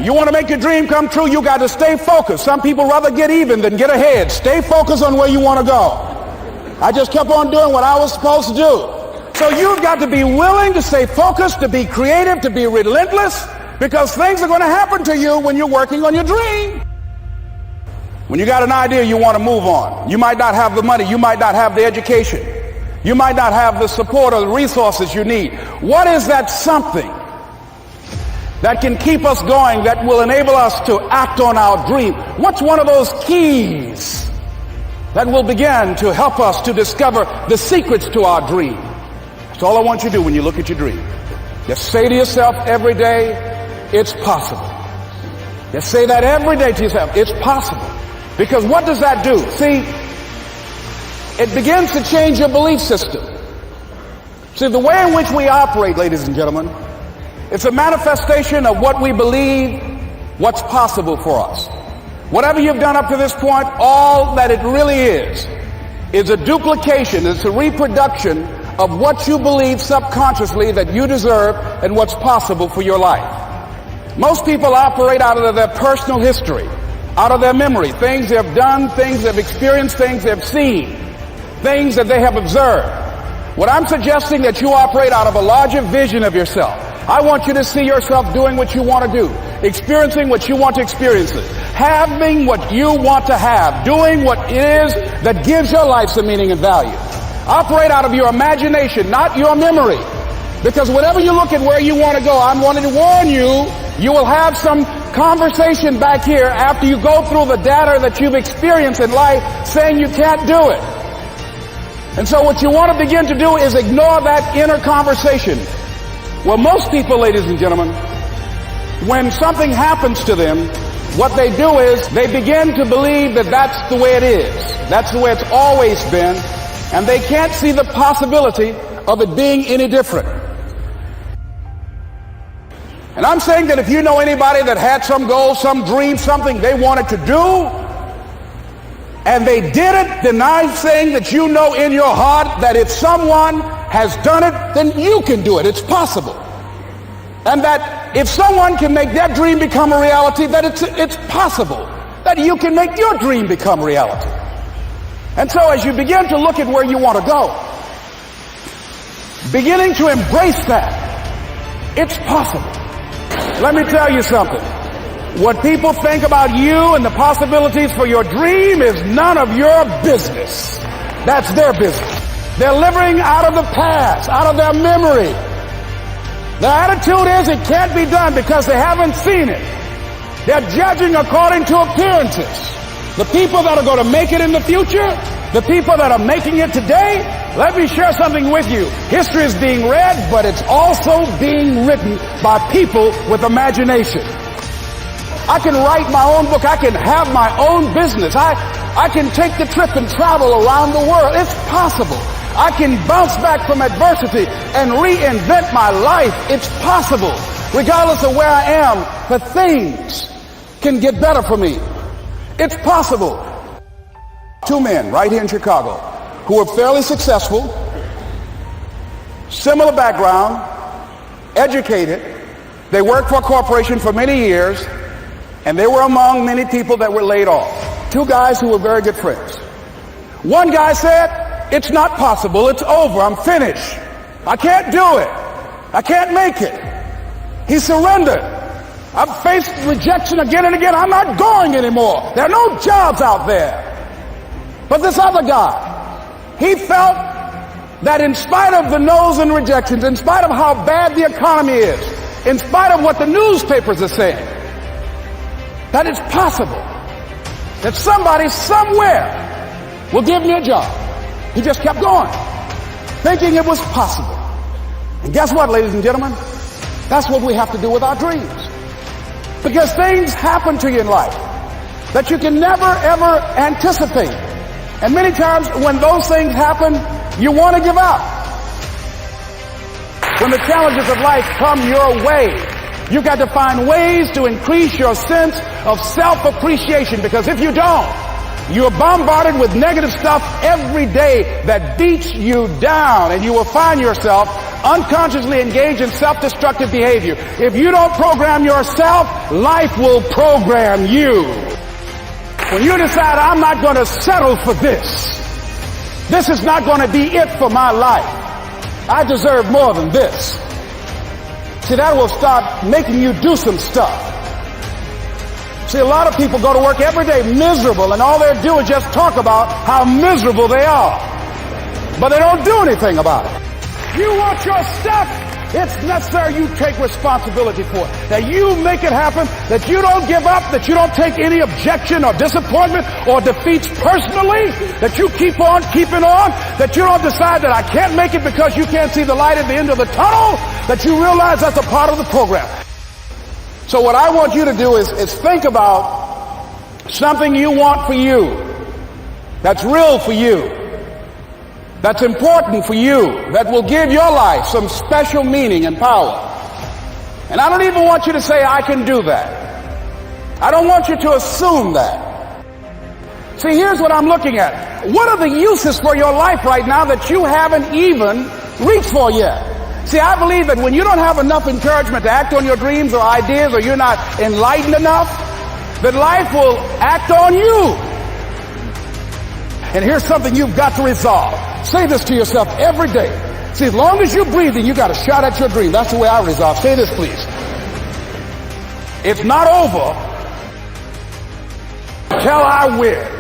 You want to make your dream come true, you got to stay focused. Some people rather get even than get ahead. Stay focused on where you want to go. I just kept on doing what I was supposed to do. So you've got to be willing to stay focused, to be creative, to be relentless, because things are going to happen to you when you're working on your dream. When you got an idea you want to move on, you might not have the money, you might not have the education, you might not have the support or the resources you need. What is that something that can keep us going, that will enable us to act on our dream? What's one of those keys that will begin to help us to discover the secrets to our dream? That's all I want you to do when you look at your dream. Just say to yourself every day, it's possible. Just say that every day to yourself, it's possible. Because what does that do? See, it begins to change your belief system. See, the way in which we operate, ladies and gentlemen, it's a manifestation of what we believe, what's possible for us. Whatever you've done up to this point, all that it really is a duplication, it's a reproduction of what you believe subconsciously that you deserve and what's possible for your life. Most people operate out of their personal history, out of their memory, things they have done, things they've experienced, things they've seen, things that they have observed. What I'm suggesting that you operate out of a larger vision of yourself. I want you to see yourself doing what you want to do, experiencing what you want to experience, having what you want to have, doing what it is that gives your life some meaning and value. Operate out of your imagination, not your memory. Because whenever you look at where you want to go, I'm wanting to warn you, you will have some conversation back here after you go through the data that you've experienced in life saying you can't do it. And so what you want to begin to do is ignore that inner conversation. Well, most people, ladies and gentlemen, when something happens to them, what they do is they begin to believe that that's the way it is. That's the way it's always been. And they can't see the possibility of it being any different. And I'm saying that if you know anybody that had some goal, some dream, something they wanted to do, and they did it, then I'm saying that you know in your heart that if someone has done it, then you can do it. It's possible. And that if someone can make their dream become a reality, that it's possible that you can make your dream become reality. And so as you begin to look at where you want to go, beginning to embrace that, it's possible. Let me tell you something. What people think about you and the possibilities for your dream is none of your business. That's their business. They're living out of the past, out of their memory. Their attitude is it can't be done because they haven't seen it. They're judging according to appearances. The people that are going to make it in the future, the people that are making it today, let me share something with you. History is being read, but it's also being written by people with imagination. I can write my own book. I can have my own business. I can take the trip and travel around the world. It's possible. I can bounce back from adversity and reinvent my life. It's possible. Regardless of where I am, the things can get better for me. It's possible. Two men right here in Chicago who were fairly successful, similar background, educated. They worked for a corporation for many years, and they were among many people that were laid off. Two guys who were very good friends. One guy said, it's not possible, it's over, I'm finished. I can't do it. I can't make it. He surrendered. I've faced rejection again and again. I'm not going anymore. There are no jobs out there. But this other guy, he felt that in spite of the no's and rejections, in spite of how bad the economy is, in spite of what the newspapers are saying, that it's possible that somebody somewhere will give me a job. He just kept going, thinking it was possible. And guess what, ladies and gentlemen? That's what we have to do with our dreams. Because things happen to you in life that you can never, ever anticipate. And many times when those things happen, you want to give up. When the challenges of life come your way, you've got to find ways to increase your sense of self-appreciation. Because if you don't, You're bombarded with negative stuff every day that beats you down, and you will find yourself unconsciously engaged in self-destructive behavior. If you don't program yourself, life will program you. When you decide, I'm not going to settle for this. This is not going to be it for my life. I deserve more than this. See, that will start making you do some stuff. See, a lot of people go to work every day miserable, and all they do is just talk about how miserable they are. But they don't do anything about it. You want your stuff? It's necessary you take responsibility for it. That you make it happen, that you don't give up, that you don't take any objection or disappointment or defeats personally, that you keep on keeping on, that you don't decide that I can't make it because you can't see the light at the end of the tunnel, that you realize that's a part of the program. So what I want you to do is think about something you want for you, that's real for you, that's important for you, that will give your life some special meaning and power. And I don't even want you to say, I can do that. I don't want you to assume that. See, here's what I'm looking at. What are the uses for your life right now that you haven't even reached for yet? See, I believe that when you don't have enough encouragement to act on your dreams or ideas, or you're not enlightened enough, that life will act on you. And here's something you've got to resolve. Say this to yourself every day. See, as long as you're breathing, you got a shot at your dream. That's the way I resolve. Say this, please. It's not over till I win.